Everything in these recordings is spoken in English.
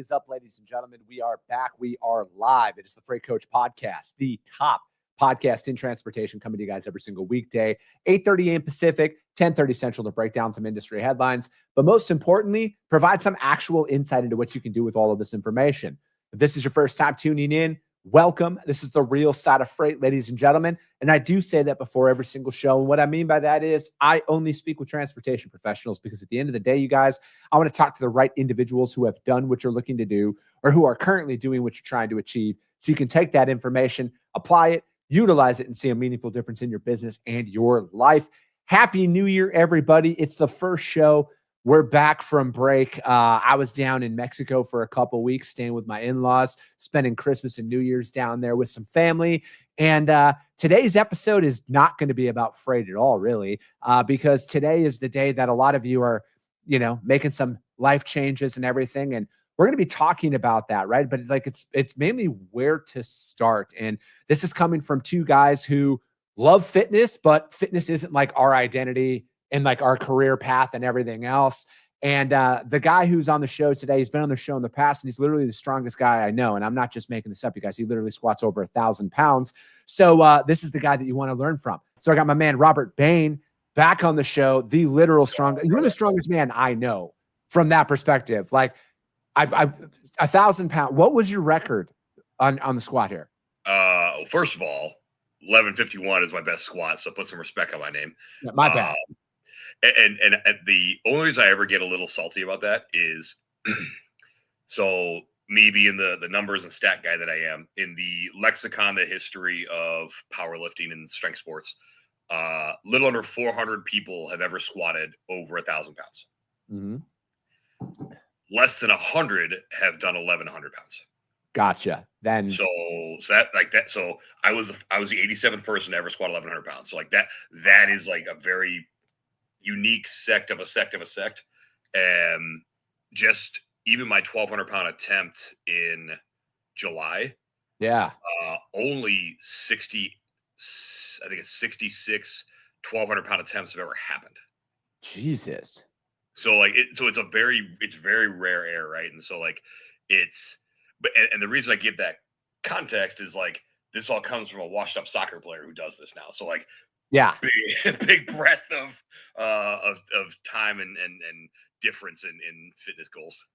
is up, ladies and gentlemen? We are back. We are live. It is the Freight Coach Podcast, the top podcast in transportation, coming to you guys every single weekday, 8:30 a.m. Pacific, 10:30 Central, to break down some industry headlines, but most importantly, provide some actual insight into what you can do with all of this information. If this is your first time tuning in, welcome. This is the real side of freight, ladies and gentlemen. And I do say that before every single show. And what I mean by that is I only speak with transportation professionals, because at the end of the day, you guys, I want to talk to the right individuals who have done what you're looking to do or who are currently doing what you're trying to achieve. So you can take that information, apply it, utilize it, and see a meaningful difference in your business and your life. Happy New Year, everybody. It's the first show. We're back from break. I was down in Mexico for a couple weeks, staying with my in-laws, spending Christmas and New Year's down there with some family. And today's episode is not going to be about freight at all, really, because today is the day that a lot of you are, making some life changes and everything. And we're going to be talking about that, right? But it's mainly where to start. And this is coming from two guys who love fitness, but fitness isn't like our identity and like our career path and everything else. And the guy who's on the show today, he's been on the show in the past, and he's literally the strongest guy I know. And I'm not just making this up, you guys. He literally squats over 1,000 pounds. So this is the guy that you want to learn from. So I got my man, Robert Bain, back on the show, the literal strongest. You're the strongest man I know from that perspective. Like, I 1,000 pounds. What was your record on the squat here? First of all, 1151 is my best squat. So put some respect on my name. Yeah, my bad. And the only reason I ever get a little salty about that is, so me being the numbers and stat guy that I am, in the lexicon, the history of powerlifting and strength sports, little under 400 people have ever squatted over 1,000 pounds. Mm-hmm. Less than 100 have done 1,100 pounds. Gotcha. Then so I was the 87th person to ever squat 1,100 pounds. So that is like a very unique sect of a sect. And just even my 1,200 pound attempt in July, only 60, I think it's 66 1,200 pound attempts have ever happened. Jesus. So it's very rare air, right? And so and the reason I give that context is like, this all comes from a washed up soccer player who does this now. So big breadth of time and difference in fitness goals.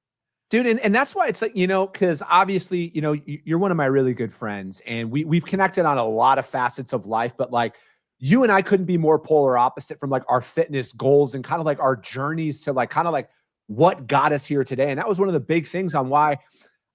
Dude, and that's why it's like, because obviously, you're one of my really good friends, and we've connected on a lot of facets of life, but like, you and I couldn't be more polar opposite from like our fitness goals and kind of like our journeys to like kind of like what got us here today. And that was one of the big things on why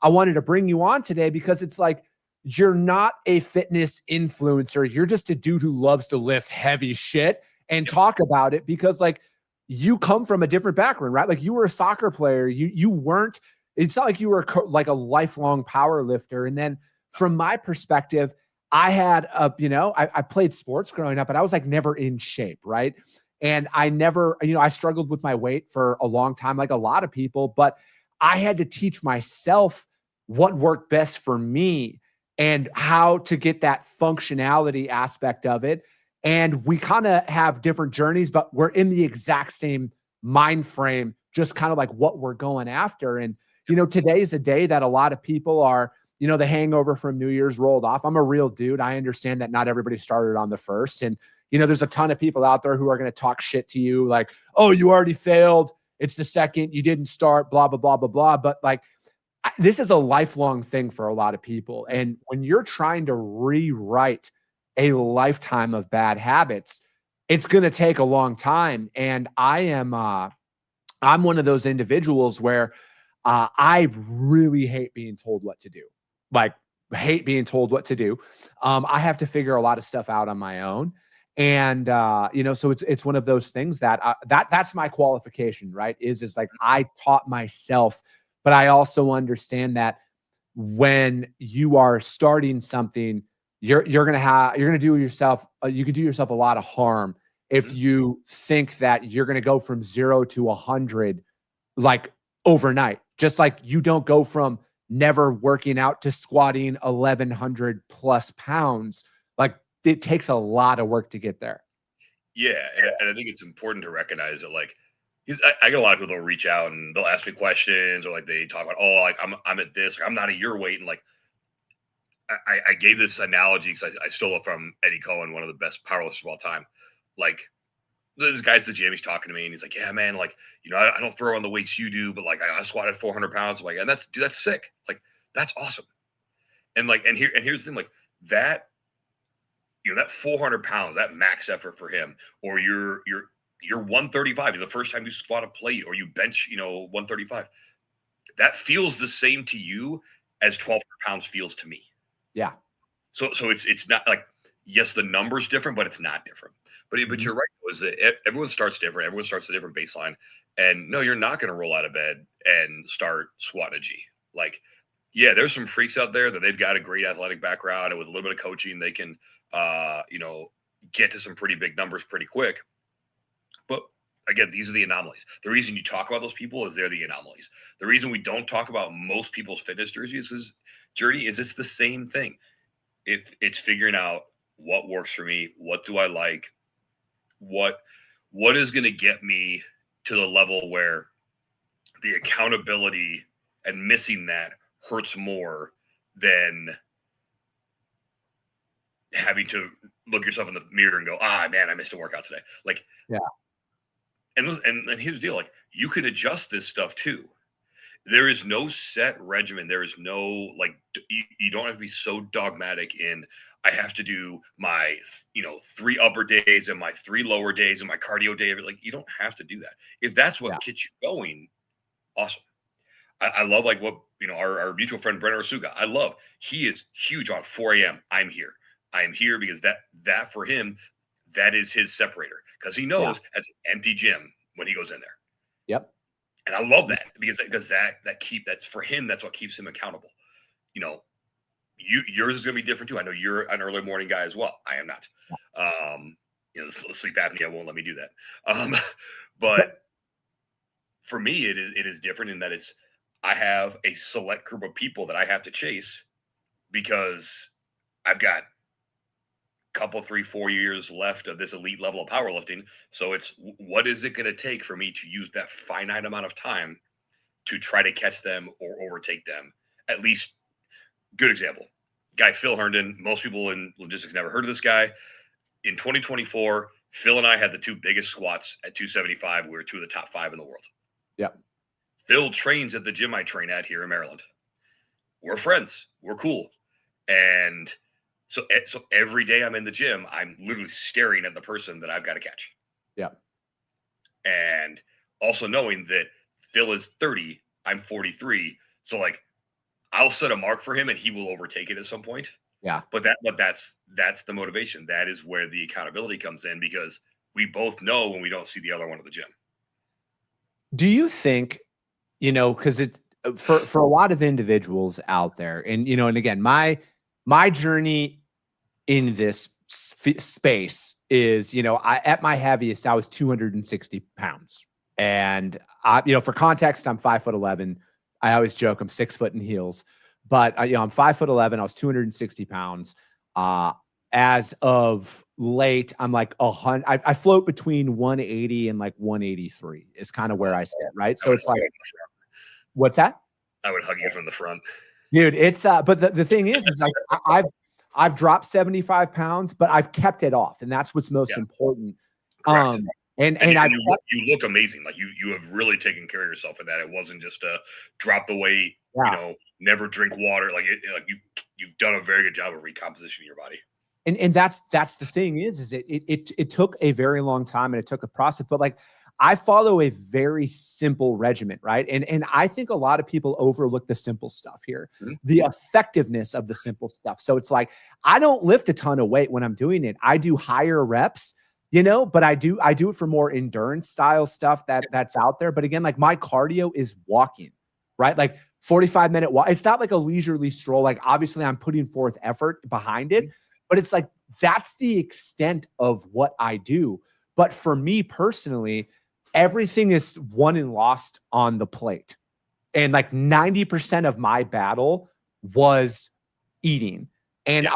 I wanted to bring you on today, because it's like, you're not a fitness influencer. You're just a dude who loves to lift heavy shit and talk about it, because like, you come from a different background, right? Like, you were a soccer player. You weren't, it's not like you were like a lifelong power lifter. And then from my perspective, I had I played sports growing up, but I was like never in shape, right? And I never, I struggled with my weight for a long time, like a lot of people, but I had to teach myself what worked best for me and how to get that functionality aspect of it. And we kind of have different journeys, but we're in the exact same mind frame, just kind of like what we're going after. And, today is a day that a lot of people are, the hangover from New Year's rolled off. I'm a real dude. I understand that not everybody started on the first. And, there's a ton of people out there who are going to talk shit to you like, oh, you already failed. It's the second, you didn't start, blah, blah, blah, blah, blah. But like, this is a lifelong thing for a lot of people. And when you're trying to rewrite a lifetime of bad habits, it's going to take a long time. And I'm one of those individuals where I really hate being told what to do. Like, hate being told what to do. I have to figure a lot of stuff out on my own. And, so it's one of those things that that's my qualification, right? Is like, I taught myself, but I also understand that when you are starting something, you're going to do yourself, you could do yourself a lot of harm if you think that you're going to go from 0 to 100, like overnight. Just like you don't go from never working out to squatting 1,100 plus pounds. Like, it takes a lot of work to get there. Yeah. And I think it's important to recognize that, like, I get a lot of people that'll reach out and they'll ask me questions, or like they talk about, oh, like I'm at this, like, I'm not at your weight, and like I gave this analogy because I stole it from Eddie Cohen, one of the best powerlifters of all time. Like, this guy's at the gym, he's talking to me, and he's like, "Yeah, man, like, I don't throw on the weights you do, but like I squatted 400 pounds." I'm like, and that's sick. Like, that's awesome. And like, and here's the thing, like that, that 400 pounds, that max effort for him, or you're 135, the first time you squat a plate, or you bench, 135. That feels the same to you as 1,200 pounds feels to me. Yeah. So it's not like, yes, the number's different, but it's not different. But you're right. Was that everyone starts different? Everyone starts a different baseline, and no, you're not going to roll out of bed and start squatting a G. Like, yeah, there's some freaks out there that they've got a great athletic background, and with a little bit of coaching, they can, get to some pretty big numbers pretty quick. But again, these are the anomalies. The reason you talk about those people is they're the anomalies. The reason we don't talk about most people's fitness jerseys is it's the same thing. If it's figuring out what works for me, what do I like, what is going to get me to the level where the accountability and missing that hurts more than having to look yourself in the mirror and go, man, I missed a workout today. Like, Yeah. And here's the deal, like, you can adjust this stuff too. There is no set regimen. There is no, like, you don't have to be so dogmatic in, I have to do my, 3 upper days and my 3 lower days and my cardio day. Like, you don't have to do that. If that's what gets you going, awesome. I love, like, what, our mutual friend, Brenner Asuga, I love, he is huge on 4 a.m. I'm here. I am here because that for him, that is his separator. Because he knows it's an empty gym when he goes in there. Yep. And I love that because that's for him. That's what keeps him accountable. Yours is going to be different too. I know you're an early morning guy as well. I am not. Sleep apnea won't let me do that. But for me, it is different in that I have a select group of people that I have to chase because I've got couple 3-4 years left of this elite level of powerlifting. So it's, what is it going to take for me to use that finite amount of time to try to catch them or overtake them? At least, good example, guy Phil Herndon. Most people in logistics never heard of this guy. In 2024, Phil and I had the 2 biggest squats at 275. We were 2 of the top 5 in the world. Yep. Phil trains at the gym I train at here in Maryland. We're friends. We're cool. And so every day I'm in the gym, I'm literally staring at the person that I've got to catch. Yeah. And also knowing that Phil is 30, I'm 43. So like, I'll set a mark for him and he will overtake it at some point. Yeah. But that's the motivation. That is where the accountability comes in, because we both know when we don't see the other one at the gym. Do you think, because it's for a lot of individuals out there, and, and again, my journey in this space is, at my heaviest, I was 260 pounds. And for context, I'm 5'11". I always joke I'm 6 foot in heels, but I'm 5'11". I was 260 pounds. As of late, I'm like 100. I float between 180 and like 183 is kind of where I sit. Right. So it's like, what's that? I would hug you from the front. Dude, it's but the thing is like I've dropped 75 pounds, but I've kept it off, and that's what's most important. Correct. And you look amazing. Like you have really taken care of yourself in that. It wasn't just a drop the weight, never drink water. Like you've done a very good job of recompositioning your body. And that's the thing is it took a very long time and it took a process, but like I follow a very simple regimen, right? And I think a lot of people overlook the simple stuff here, the effectiveness of the simple stuff. So it's like, I don't lift a ton of weight when I'm doing it. I do higher reps, but I do it for more endurance style stuff that's out there. But again, like my cardio is walking, right? Like 45-minute walk. It's not like a leisurely stroll. Like obviously I'm putting forth effort behind it, but it's like, that's the extent of what I do. But for me personally, everything is won and lost on the plate. And like 90% of my battle was eating. And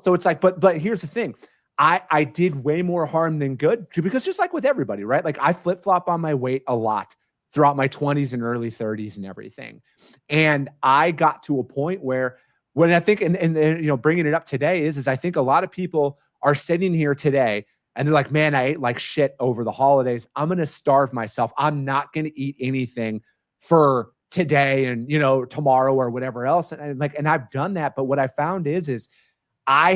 so it's like, but here's the thing. I did way more harm than good because just like with everybody, right? Like I flip flop on my weight a lot throughout my 20s and early 30s and everything. And I got to a point where when I think, and you know, bringing it up today is I think a lot of people are sitting here today and they're like, man, I ate like shit over the holidays. I'm going to starve myself. I'm not going to eat anything for today and, you know, tomorrow or whatever else. And like, and I've done that. But what I found is I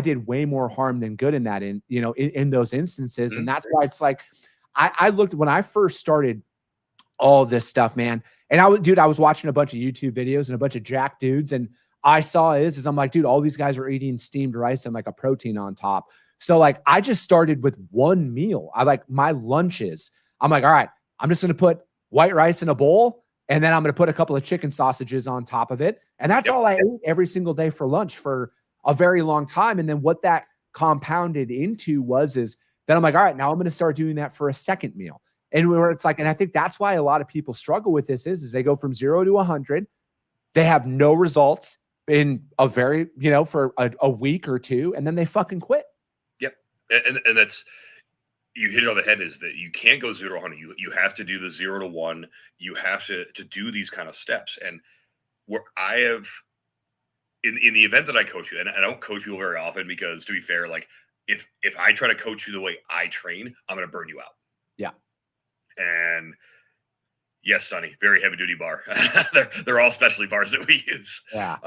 did way more harm than good in that, you know, in those instances. Mm-hmm. And that's why it's like, I looked when I first started all this stuff, man. And I was watching a bunch of YouTube videos and a bunch of jack dudes. And I saw I'm like, dude, all these guys are eating steamed rice and like a protein on top. So like, I just started with one meal. I like my lunches. I'm like, all right, I'm just going to put white rice in a bowl. And then I'm going to put a couple of chicken sausages on top of it. And that's all I ate every single day for lunch for a very long time. And then what that compounded into is then I'm like, all right, now I'm going to start doing that for a second meal. And where it's like, and I think that's why a lot of people struggle with this is they go from 0 to 100. They have no results in a very, you know, for a week or two, and then they fucking quit. Yep. And that's, you hit it on the head, is that you can't go 0 to 100. You have to do the 0 to 1. You have to do these kind of steps. And where I have, in the event that I coach you, and I don't coach people very often because, to be fair, like if I try to coach you the way I train, I'm going to burn you out. Yeah. And yes, Sonny, very heavy duty bar. they're all specialty bars that we use. Yeah.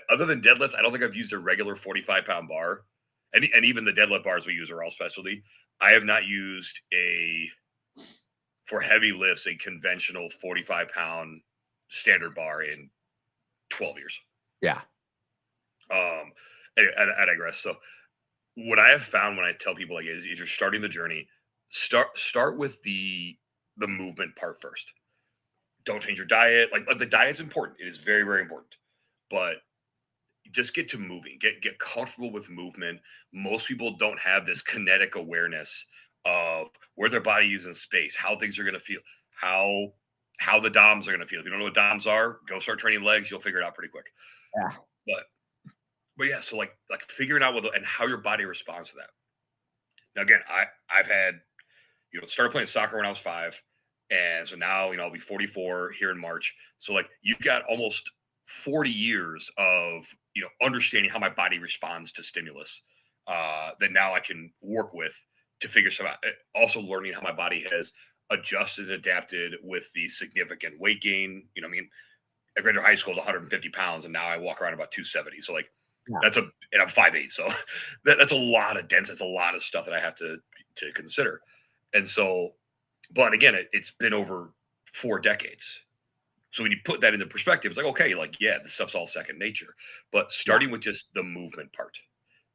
Other than deadlift, I don't think I've used a regular 45-pound bar, and even the deadlift bars we use are all specialty. I have not used for heavy lifts a conventional 45-pound standard bar in 12 years. Yeah. Anyway, I digress. So what I have found when I tell people like is you're starting the journey, start with the movement part first. Don't change your diet. Like the diet's important. It is very, very important. But just get to moving. Get comfortable with movement. Most people don't have this kinetic awareness of where their body is in space, how things are going to feel, how the DOMs are going to feel. If you don't know what DOMs are, go start training legs. You'll figure it out pretty quick. Yeah. But yeah, so like figuring out and how your body responds to that. Now, again, I've had, you know, started playing soccer when I was 5. And so now, you know, I'll be 44 here in March. So like you've got almost 40 years of, you know, understanding how my body responds to stimulus that now I can work with to figure stuff out. Also learning how my body has adjusted and adapted with the significant weight gain. You know, I mean, I graduated high school is 150 pounds and now I walk around about 270. So like, and I'm 5'8". So that's a lot of dense. That's a lot of stuff that I have to consider. And so, but again, it's been over 4 decades. So when you put that into perspective, it's like, okay, like, yeah, this stuff's all second nature, but starting with just the movement part,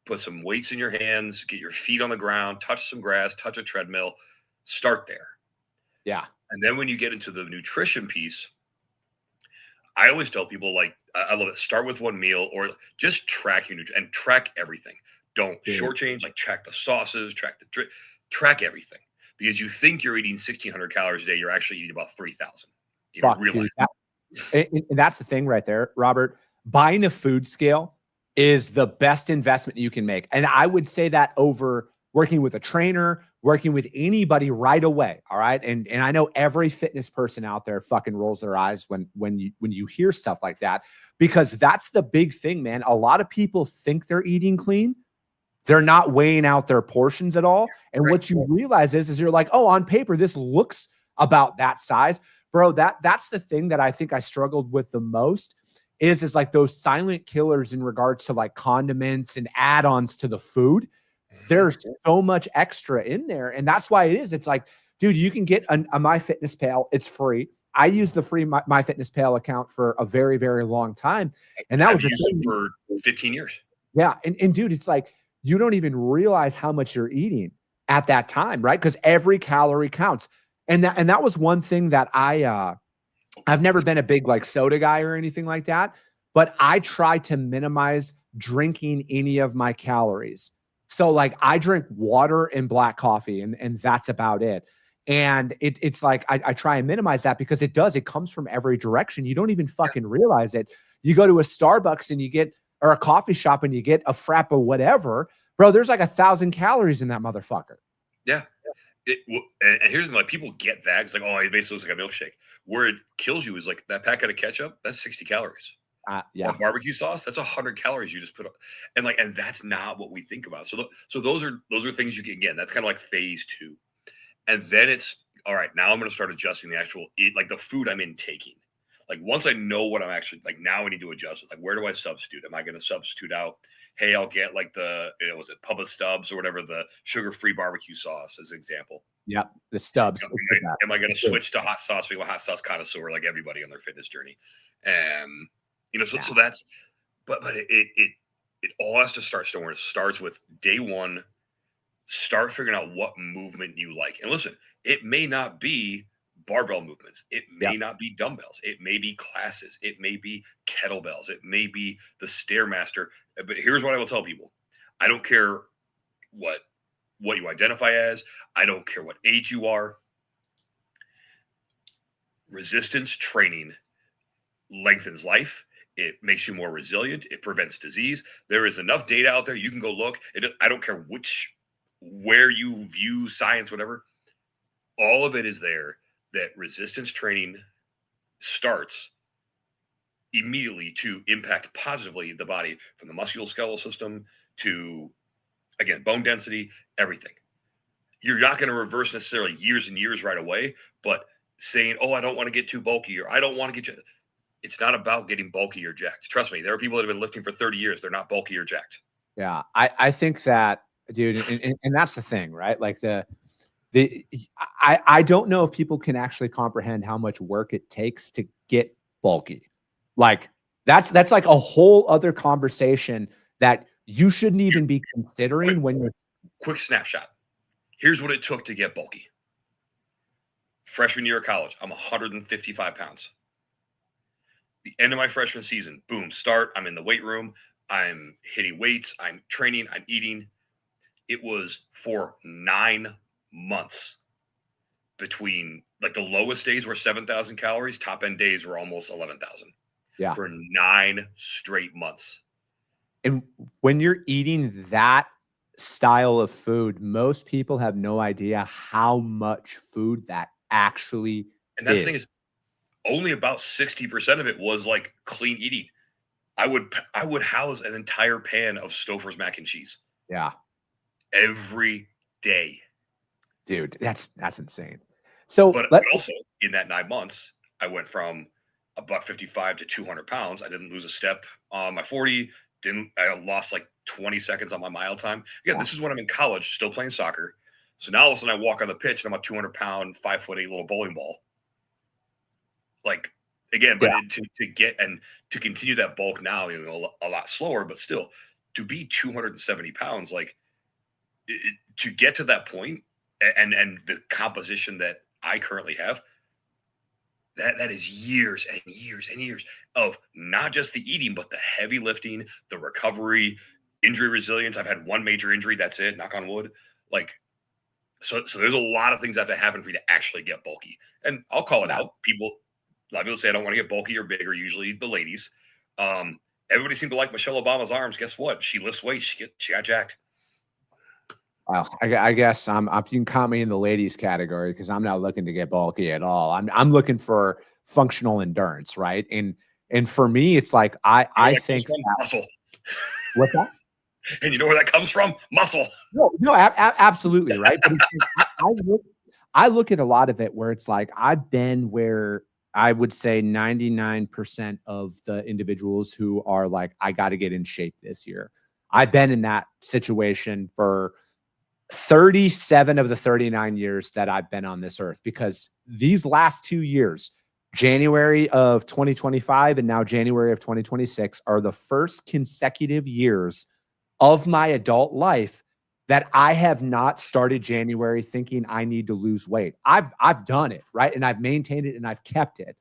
put some weights in your hands, get your feet on the ground, touch some grass, touch a treadmill, start there. Yeah. And then when you get into the nutrition piece, I always tell people, like, I love it. Start with one meal or just track your nutrition and track everything. Don't shortchange, like track the sauces, track everything, because you think you're eating 1,600 calories a day. You're actually eating about 3,000. And that's the thing right there, Robert. Buying a food scale is the best investment you can make. And I would say that over working with a trainer, working with anybody right away. All right. And I know every fitness person out there fucking rolls their eyes when you hear stuff like that, because that's the big thing, man. A lot of people think they're eating clean. They're not weighing out their portions at all. And what you realize is you're like, oh, on paper, this looks about that size. Bro, that's the thing that I think I struggled with the most is like those silent killers in regards to like condiments and add-ons to the food. There's so much extra in there. And that's why it is. It's like, dude, you can get a MyFitnessPal. It's free. I used the free MyFitnessPal account for a very, very long time. And that was used it for 15 years. Yeah. And dude, it's like, you don't even realize how much you're eating at that time, right? Because every calorie counts. And that was one thing that I've never been a big like soda guy or anything like that, but I try to minimize drinking any of my calories. So like I drink water and black coffee and that's about it. And it's like, I try and minimize that because it comes from every direction. You don't even fucking realize it. You go to a Starbucks and or a coffee shop and you get a frap or whatever, Bro, there's like 1,000 calories in that motherfucker. Yeah. And here's the, like, people get that. It's like, oh, it basically looks like a milkshake. Where it kills you is like that packet of ketchup, that's 60 calories. Yeah. Or barbecue sauce, that's 100 calories you just put up. And that's not what we think about. So those are things you can, again, that's kind of like phase 2. And then it's all right, now I'm going to start adjusting the actual like the food I'm intaking. Like once I know what I'm actually like, now I need to adjust it. Like, where do I substitute? Am I going to substitute out? Hey, I'll get like was it Pubba Stubs or whatever, the sugar-free barbecue sauce as an example. Yep, the Stubs. Am I going to switch to hot sauce? Being a hot sauce connoisseur, like everybody on their fitness journey, so that's. But it all has to start somewhere. It starts with day one. Start figuring out what movement you like, and listen. It may not be barbell movements. It may not be dumbbells. It may be classes. It may be kettlebells. It may be the Stairmaster. But here's what I will tell people. I don't care what you identify as. I don't care what age you are. Resistance training lengthens life. It makes you more resilient. It prevents disease. There is enough data out there. You can go look. I don't care where you view science, whatever. All of it is there that resistance training starts immediately to impact positively the body, from the musculoskeletal system to, again, bone density, everything. You're not going to reverse necessarily years and years right away, but saying, oh, I don't want to get too bulky, or I don't want to get – it's not about getting bulky or jacked. Trust me, there are people that have been lifting for 30 years. They're not bulky or jacked. Yeah, I think that, dude, and that's the thing, right? Like I don't know if people can actually comprehend how much work it takes to get bulky. Like that's like a whole other conversation that you shouldn't even be considering when you're. Quick snapshot. Here's what it took to get bulky. Freshman year of college, I'm 155 pounds. The end of my freshman season, boom, start. I'm in the weight room. I'm hitting weights. I'm training. I'm eating. It was for 9 months between, like, the lowest days were 7,000 calories. Top end days were almost 11,000. Yeah. For 9 straight months. And when you're eating that style of food, most people have no idea how much food that actually and that's the thing is, only about 60% of it was like clean eating. I would house an entire pan of Stouffer's mac and cheese. Yeah. Every day. Dude, that's insane. So, but also in that 9 months, I went from $155 to 200 pounds. I didn't lose a step on my 40. I lost like 20 seconds on my mile time. Again, This is when I'm in college, still playing soccer. So now all of a sudden I walk on the pitch and I'm a 200-pound, 5'8" little bowling ball. Like, again, but to get and to continue that bulk now, a lot slower, but still to be 270 pounds, like to get to that point and the composition that I currently have, that is years and years and years of not just the eating, but the heavy lifting, the recovery, injury resilience. I've had one major injury. That's it. Knock on wood. Like, so there's a lot of things that have to happen for you to actually get bulky. And I'll call it out. A lot of people say I don't want to get bulky or bigger, usually the ladies. Everybody seemed to like Michelle Obama's arms. Guess what? She lifts weights. She got jacked. Well, I guess you can count me in the ladies category because I'm not looking to get bulky at all. I'm looking for functional endurance, right? And for me, it's like I think muscle. What's that? And you know where that comes from? Muscle. No, absolutely, right. But I look at a lot of it where it's like I've been where I would say 99% of the individuals who are like, I got to get in shape this year. I've been in that situation for 37 of the 39 years that I've been on this earth, because these last 2 years, January of 2025 and now January of 2026, are the first consecutive years of my adult life that I have not started January thinking I need to lose weight. I've done it, right? And I've maintained it and I've kept it.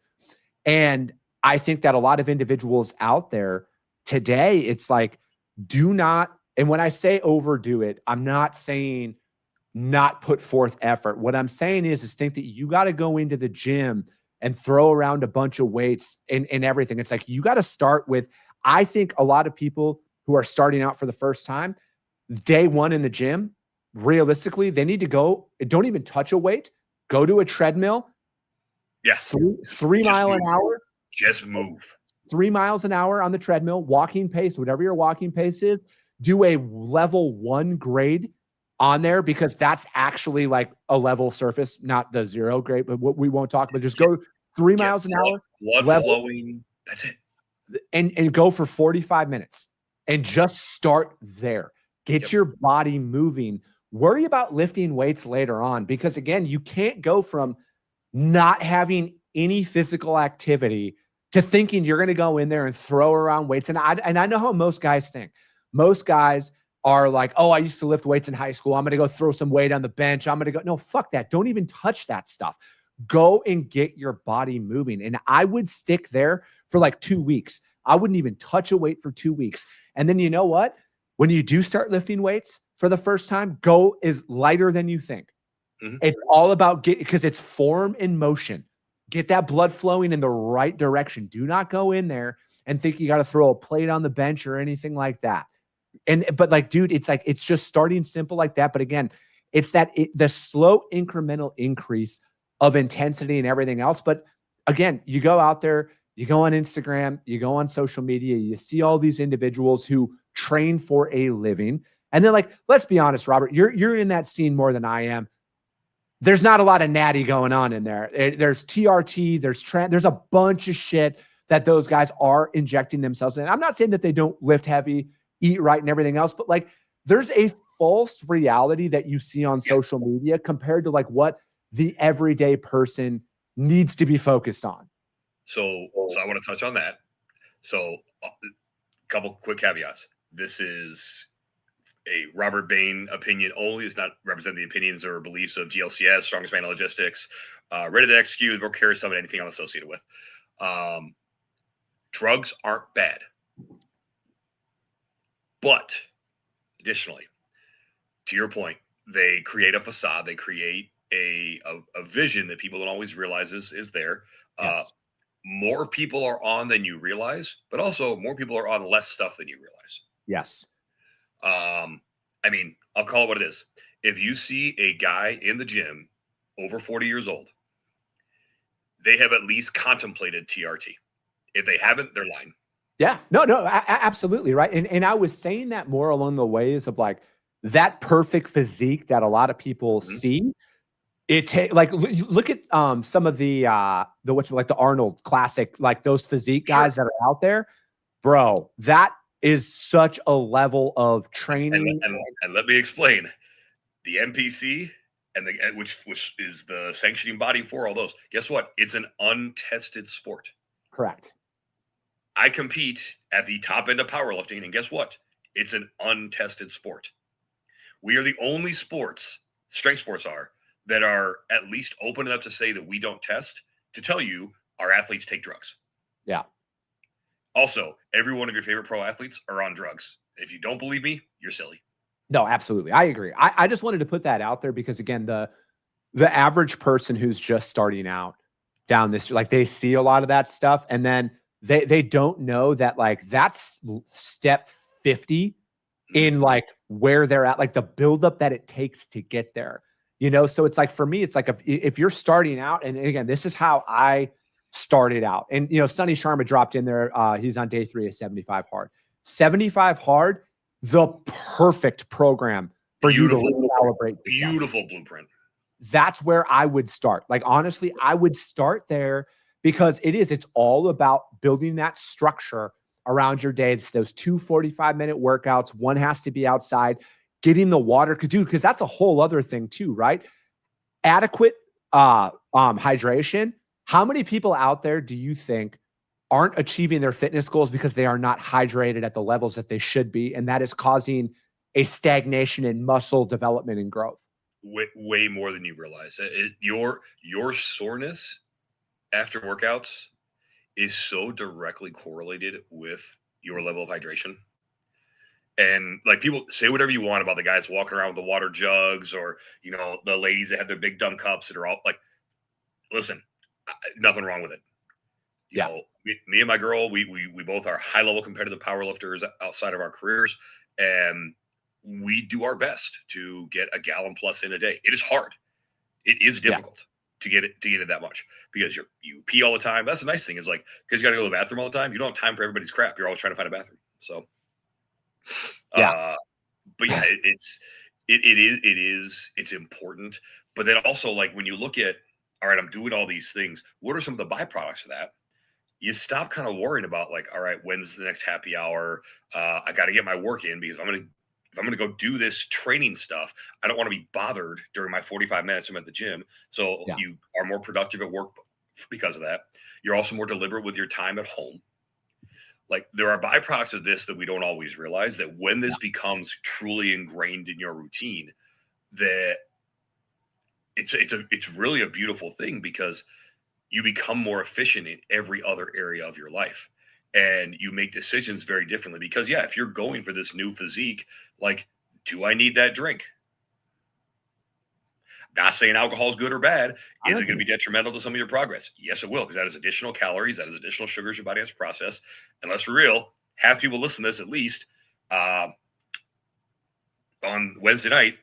And I think that a lot of individuals out there today, it's like, do not, and when I say overdo it, I'm not saying not put forth effort. What I'm saying is think that you got to go into the gym and throw around a bunch of weights and everything. It's like, you got to start with, I think a lot of people who are starting out for the first time, day one in the gym, realistically, they need to go, don't even touch a weight, go to a treadmill. Yeah. 3 mile an hour. Just move. 3 miles an hour on the treadmill, walking pace, whatever your walking pace is, do a level 1 grade on there, because that's actually like a level surface, not the 0 grade, but what we won't talk about. Just go 3 miles an hour, blood flowing. That's it. And go for 45 minutes and just start there. Get your body moving. Worry about lifting weights later on, because again, you can't go from not having any physical activity to thinking you're going to go in there and throw around weights. And I know how most guys think. Most guys are like, oh, I used to lift weights in high school. I'm going to go throw some weight on the bench. I'm going to go. No, fuck that. Don't even touch that stuff. Go and get your body moving. And I would stick there for like 2 weeks. I wouldn't even touch a weight for 2 weeks. And then you know what? When you do start lifting weights for the first time, go is lighter than you think. Mm-hmm. It's all about because it's form and motion. Get that blood flowing in the right direction. Do not go in there and think you got to throw a plate on the bench or anything like that. But like, dude, it's just starting simple like that. But again, it's the slow incremental increase of intensity and everything else. But again, you go out there, you go on Instagram, you go on social media, you see all these individuals who train for a living. And then, like, let's be honest, Robert, you're in that scene more than I am. There's not a lot of natty going on in there. There's TRT, there's a bunch of shit that those guys are injecting themselves in. I'm not saying that they don't lift heavy, eat right, and everything else, but like, there's a false reality that you see on social media compared to like what the everyday person needs to be focused on. So I want to touch on that. So a couple quick caveats. This is a Robert Bain opinion only. It's not representing the opinions or beliefs of GLCS, Strongest Man Logistics, Ready to Execute, or Carry Summit, anything I'm associated with. Drugs aren't bad. But additionally, to your point, they create a facade. They create a vision that people don't always realize is there. Yes. More people are on than you realize, but also more people are on less stuff than you realize. Yes. I mean, I'll call it what it is. If you see a guy in the gym over 40 years old, they have at least contemplated TRT. If they haven't, they're lying. Yeah, no, absolutely. Right. And I was saying that more along the ways of like that perfect physique that a lot of people see. Like, look at some of the what's like the Arnold classic, like those physique guys that are out there, bro. That is such a level of training. And let me explain. The NPC and which is the sanctioning body for all those. Guess what? It's an untested sport. Correct. I compete at the top end of powerlifting, and guess what? It's an untested sport. We are the only strength sports that are at least open enough to say that we don't test, to tell you our athletes take drugs. Yeah. Also, every one of your favorite pro athletes are on drugs. If you don't believe me, you're silly. No, absolutely. I agree. I just wanted to put that out there because, again, the average person who's just starting out down this, like, they see a lot of that stuff, and then they don't know that, like, that's step 50 in like where they're at, like the buildup that it takes to get there, you know? So it's like, for me, it's like, if you're starting out, and again, this is how I started out. And, you know, Sonny Sharma dropped in there. He's on day 3 of 75 hard. 75 hard, the perfect program for you to recalibrate. Beautiful blueprint. That's where I would start. Like, honestly, I would start there because it's all about building that structure around your day. It's those 2 45-minute workouts. One has to be outside, getting the water. Because that's a whole other thing too, right? Adequate hydration. How many people out there do you think aren't achieving their fitness goals because they are not hydrated at the levels that they should be? And that is causing a stagnation in muscle development and growth. Way more than you realize. Your soreness after workouts is so directly correlated with your level of hydration. And like, people say whatever you want about the guys walking around with the water jugs, or, you know, the ladies that have their big dumb cups that are all like, listen, nothing wrong with it. You know, me and my girl, we both are high level competitive powerlifters outside of our careers. And we do our best to get a gallon plus in a day. It is hard. It is Yeah. difficult to get it that much because you pee all the time. That's the nice thing is like, because you got to go to the bathroom all the time. You don't have time for everybody's crap. You're always trying to find a bathroom. So, Yeah. but yeah, it's important. But then also like when you look at, all right, I'm doing all these things. What are some of the byproducts of that? You stop kind of worrying about like, all right, when's the next happy hour? I got to get my work in because if I'm gonna go do this training stuff, I don't want to be bothered during my 45 minutes I'm at the gym. So Yeah. you are more productive at work because of that. You're also more deliberate with your time at home. Like there are byproducts of this that we don't always realize that when this becomes truly ingrained in your routine, that it's really a beautiful thing because you become more efficient in every other area of your life and you make decisions very differently because yeah, if you're going for this new physique, like, do I need that drink? Not saying alcohol is good or bad. I Is it don't going to think be detrimental to some of your progress? Yes, it will, because that is additional calories, that is additional sugars your body has to process. And let's be real, half people listen to this at least. Uh, on Wednesday night,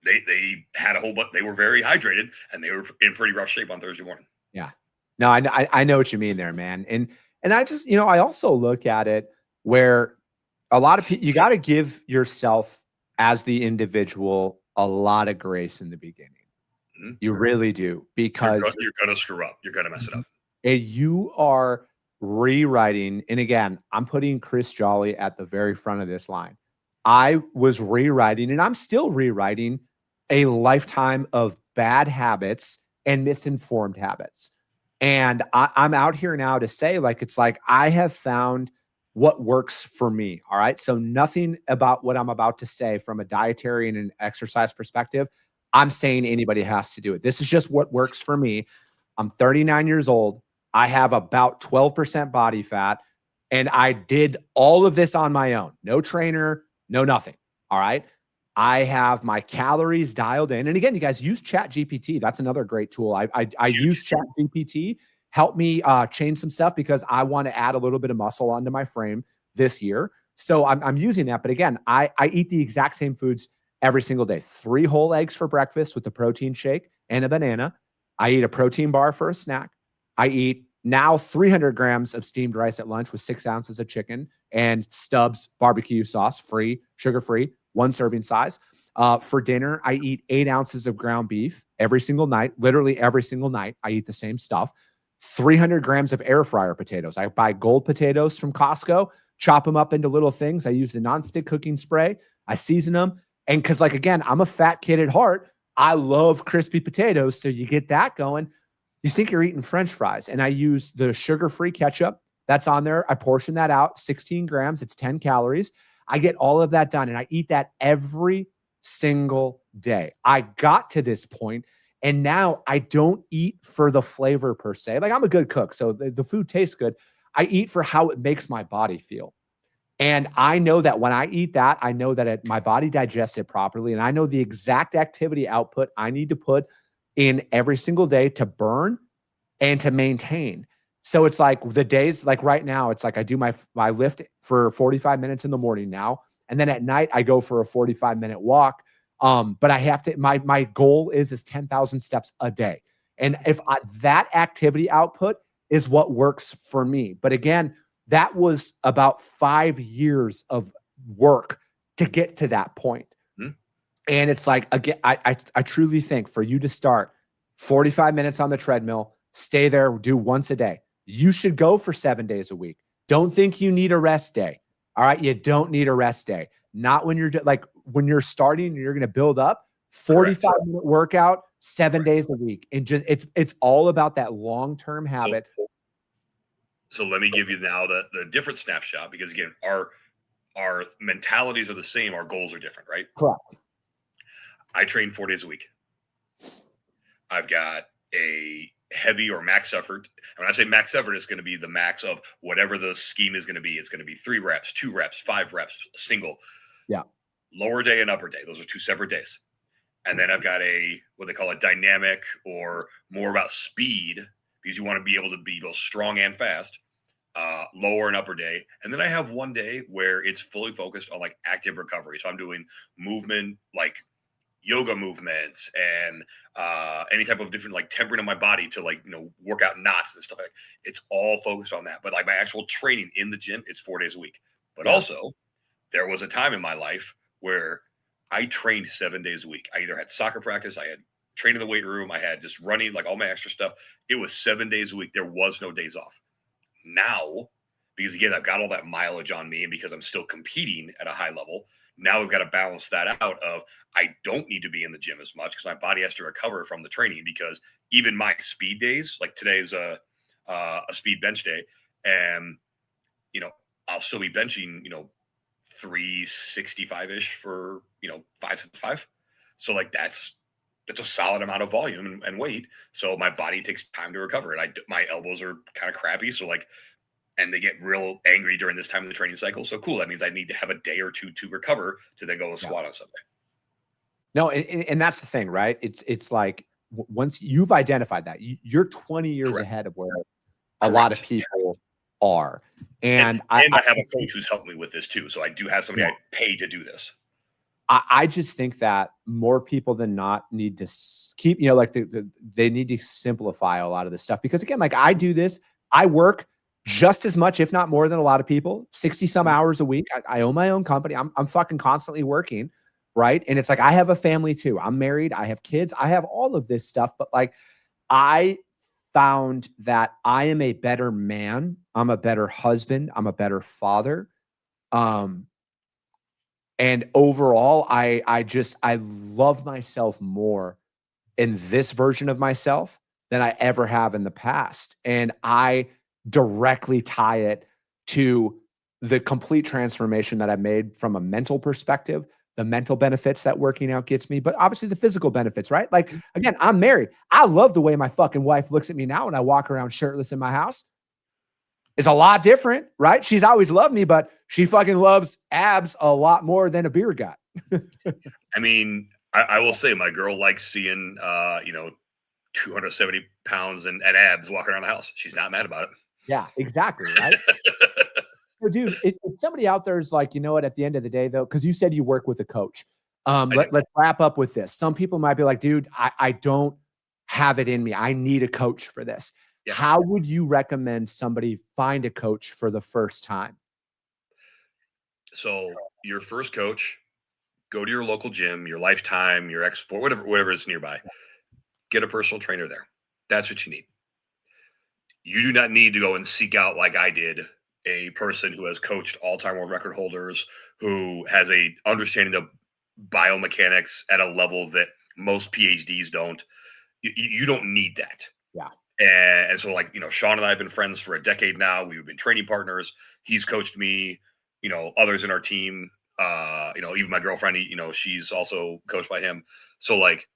they had a whole bunch. They were very hydrated and they were in pretty rough shape on Thursday morning. Yeah. No, I know what you mean there, man. And I just, I also look at it where a lot of people, you got to give yourself as the individual a lot of grace in the beginning. Mhm. You really do, because You're gonna screw up. You're gonna mess it up. you are rewriting. And again, I'm putting Chris Jolly at the very front of this line. I was rewriting and I'm still rewriting a lifetime of bad habits and misinformed habits. And I'm out here now to say, like, it's like I have found what works for me. All right. So, nothing about what I'm about to say from a dietary and an exercise perspective, I'm saying anybody has to do it. This is just what works for me. I'm 39 years old. I have about 12% body fat. And I did all of this on my own. No trainer, no nothing. All right. I have my calories dialed in. And again, you guys use Chat GPT. That's another great tool. I use Chat GPT. Help me change some stuff because I want to add a little bit of muscle onto my frame this year. So I'm using that. But again, I eat the exact same foods every single day. 3 whole eggs for breakfast with a protein shake and a banana. I eat a protein bar for a snack. I eat now 300 grams of steamed rice at lunch with 6 ounces of chicken and Stubbs barbecue sauce, free, sugar free, 1 serving size. For dinner, I eat 8 ounces of ground beef every single night. Literally every single night, I eat the same stuff. 300 grams of air fryer potatoes. I buy gold potatoes from Costco, chop them up into little things. I use the nonstick cooking spray. I season them. And because, like, again, I'm a fat kid at heart. I love crispy potatoes. So you get that going. You think you're eating French fries. And I use the sugar-free ketchup that's on there. I portion that out, 16 grams. It's 10 calories. I get all of that done. And I eat that every single day. I got to this point, and now I don't eat for the flavor per se. Like, I'm a good cook, so the food tastes good. I eat for how it makes my body feel. And I know that when I eat that, I know that my body digests it properly. And I know the exact activity output I need to put in every single day to burn and to maintain. So it's like the days, like right now, it's like I do my lift for 45 minutes in the morning now. And then at night, I go for a 45-minute walk. But I have to, my goal is 10,000 steps a day. And if that activity output is what works for me. But again, that was about 5 years of work to get to that point. Hmm. And it's like, again, I truly think for you to start 45 minutes on the treadmill, stay there, do once a day. You should go for 7 days a week. Don't think you need a rest day. All right. You don't need a rest day. Not when you're like, when you're starting and you're going to build up 45-minute workout, 7 days a week. And just, it's all about that long-term habit. So let me give you now the different snapshot, because again, our mentalities are the same, our goals are different, right? Correct. I train 4 days a week. I've got a heavy or max effort. And when I say max effort, it's going to be the max of whatever the scheme is going to be. It's going to be 3 reps, 2 reps, 5 reps, single. Yeah. Lower day and upper day. Those are 2 separate days. And then I've got what they call a dynamic, or more about speed, because you want to be able to be both strong and fast. lower and upper day. And then I have one day where it's fully focused on like active recovery. So I'm doing movement, like yoga movements and any type of different like tempering of my body to like, work out knots and stuff like that. It's all focused on that. But like my actual training in the gym, it's 4 days a week. But Yeah. also, there was a time in my life where I trained 7 days a week. I either had soccer practice, I had trained in the weight room, I had just running, like all my extra stuff. It was 7 days a week. There was no days off. Now, because again, I've got all that mileage on me, and because I'm still competing at a high level, now we've got to balance that out of I don't need to be in the gym as much because my body has to recover from the training. Because even my speed days, like today's a speed bench day, and you know I'll still be benching 365 ish for 575. So like that's a solid amount of volume and weight. So my body takes time to recover, and my elbows are kind of crappy. So like, and they get real angry during this time of the training cycle. So cool. That means I need to have a day or two to recover to then go and Yeah. squat on Sunday. No, and that's the thing, right? It's like once you've identified that, you're 20 years Correct. ahead of where a lot of Correct. people are. And, And and I have a coach who's helped me with this too. So I do have somebody yeah, I pay to do this. I just think that more people than not need to keep, like they need to simplify a lot of this stuff because again, like I do this, I work just as much, if not more than a lot of people, 60 some Mhm. hours a week. I own my own company. I'm fucking constantly working. Right. And it's like, I have a family too. I'm married. I have kids. I have all of this stuff, but like, I found that I am a better man. I'm a better husband. I'm a better father. Um, and overall, I love myself more in this version of myself than I ever have in the past. And I directly tie it to the complete transformation that I've made from a mental perspective, the mental benefits that working out gets me, but obviously the physical benefits, right? Like, again, I'm married. I love the way my fucking wife looks at me now when I walk around shirtless in my house. It's a lot different, right? She's always loved me, but she fucking loves abs a lot more than a beer gut. I mean, I will say my girl likes seeing, 270 pounds and abs walking around the house. She's not mad about Yeah, exactly, right? it. So, dude, if somebody out there is like, you know what, at the end of the day, though, because you said you work with a coach, I do. let's wrap up with this. Some people might be like, dude, I don't have it in me. I need a coach for this. Yeah. How would you recommend somebody find a coach for the first time? So your first coach, go to your local gym, your Lifetime, your Export, whatever is nearby. Get a personal trainer there. That's what you need. You do not need to go and seek out, like I did, a person who has coached all-time world record holders, who has a understanding of biomechanics at a level that most PhDs don't. You don't need that. Yeah. And so, like, Sean and I have been friends for a decade now. We've been training partners. He's coached me, others in our team, even my girlfriend, she's also coached by him. So, like,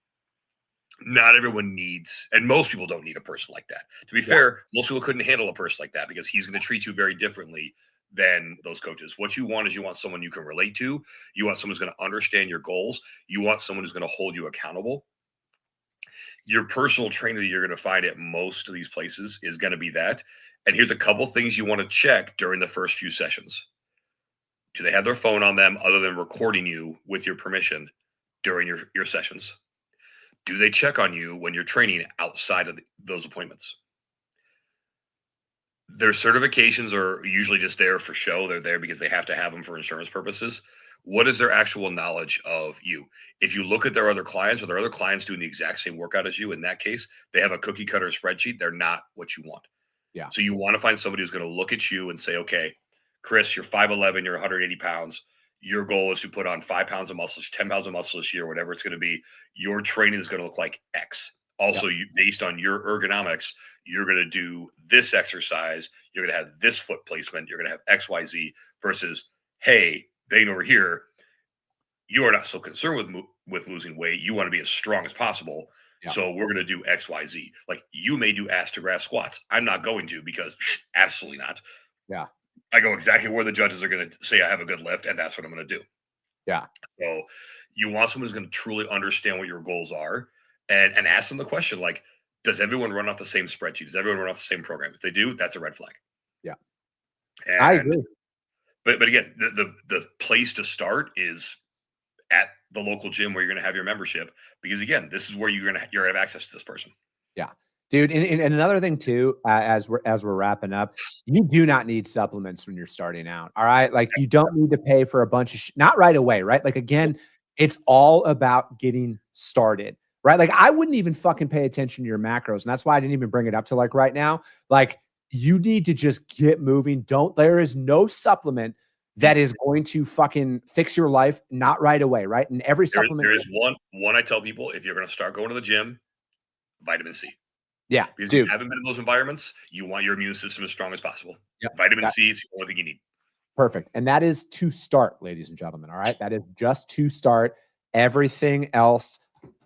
not everyone needs, and most people don't need a person like that. To be Yeah. fair, most people couldn't handle a person like that because he's going to treat you very differently than those coaches. What you want is you want someone you can relate to. You want someone who's going to understand your goals. You want someone who's going to hold you accountable. Your personal trainer that you're going to find at most of these places is going to be that. And here's a couple things you want to check during the first few sessions. Do they have their phone on them other than recording you with your permission during your sessions? Do they check on you when you're training outside of those appointments? Their certifications are usually just there for show. They're there because they have to have them for insurance purposes. What is their actual knowledge of you? If you look at their other clients or their other clients doing the exact same workout as you, in that case, they have a cookie cutter spreadsheet. They're not what you want. Yeah. So you want to find somebody who's going to look at you and say, okay, Chris, you're 5'11, you're 180 pounds. Your goal is to put on 5 pounds of muscle, 10 pounds of muscle this year, whatever it's going to be. Your training is going to look like X. Also, based on your ergonomics, you're going to do this exercise. You're going to have this foot placement. You're going to have X, Y, Z versus, hey, Bain over here, you are not so concerned with losing weight. You want to be as strong as possible. Yeah. So we're going to do X, Y, Z. Like you may do ass to grass squats. I'm not going to because absolutely not. Yeah. I go exactly where the judges are going to say I have a good lift, and that's what I'm going to do. Yeah. So you want someone who's going to truly understand what your goals are and ask them the question like, does everyone run off the same spreadsheet? Does everyone run off the same program? If they do, that's a red flag. Yeah. I And agree. but again, the place to start is at the local gym where you're going to have your membership, because again, this is where you're going to have access to this person. Yeah, dude. And another thing too, as we're wrapping up, you do not need supplements when you're starting out. All right, like you don't need to pay for a bunch of not right away, right? Like again, it's all about getting started, right? Like I wouldn't even fucking pay attention to your macros, and that's why I didn't even bring it up to like right now. Like you need to just get moving. Don't. There is no supplement that is going to fucking fix your life, not right away, right? And every supplement, There is one I tell people: if you're going to start going to the gym, vitamin C. yeah, Because you dude. haven't been in those environments, you want your immune system as strong as possible. Yep. Vitamin C is the only thing you need. Perfect. And that is to start, ladies and gentlemen. All right. That is just to start. Everything else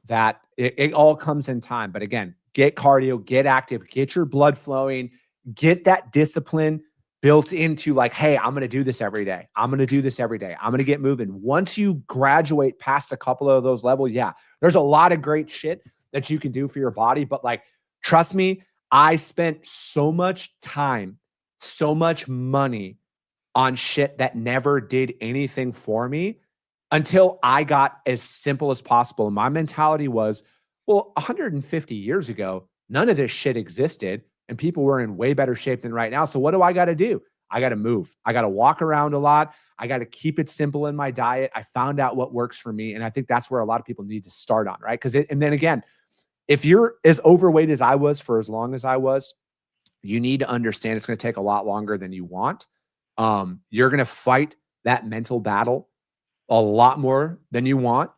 that it all comes in time. But again, get cardio, get active, get your blood flowing, get that discipline built into like, hey, I'm going to do this every day. I'm going to do this every day. I'm going to get moving. Once you graduate past a couple of those levels, yeah, there's a lot of great shit that you can do for your body. But like, trust me, I spent so much time, so much money on shit that never did anything for me until I got as simple as possible. And my mentality was, well, 150 years ago, none of this shit existed and people were in way better shape than right now. So what do I got to do? I got to move. I got to walk around a lot. I got to keep it simple in my diet. I found out what works for me. And I think that's where a lot of people need to start on, right? And then again, if you're as overweight as I was for as long as I was, you need to understand it's going to take a lot longer than you want. You're going to fight that mental battle a lot more than you want,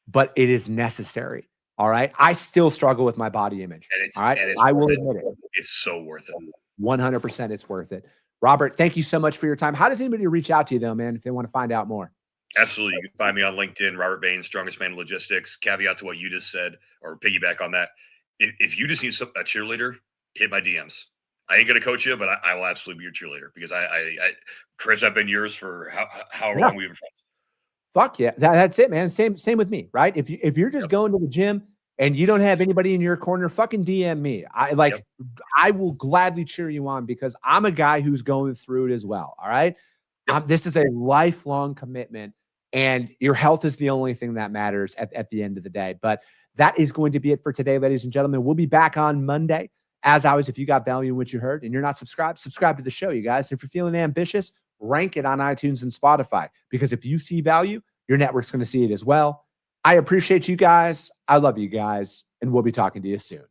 but it is necessary. All right. I still struggle with my body image. All right. And it's I worth will it. admit it. It's so worth it. 100% it's worth it. Robert, thank you so much for your time. How does anybody reach out to you though, man, if they want to find out more? Absolutely. You can find me on LinkedIn, Robert Bain, Strongest Man in Logistics. Caveat to what you just said, or piggyback on that. If you just need a cheerleader, hit my DMs. I ain't going to coach you, but I will absolutely be your cheerleader, because Chris, I've been yours for how long we've been friends. Fuck yeah. That's it, man. Same with me, right? If you're just going to the gym and you don't have anybody in your corner, fucking DM me. I will gladly cheer you on because I'm a guy who's going through it as well. All right. This is a lifelong commitment and your health is the only thing that matters at the end of the day. But that is going to be it for today, ladies and gentlemen. We'll be back on Monday. As always, if you got value in what you heard and you're not subscribed, subscribe to the show, you guys. And if you're feeling ambitious, rank it on iTunes and Spotify, because if you see value, your network's going to see it as well. I appreciate you guys. I love you guys. And we'll be talking to you soon.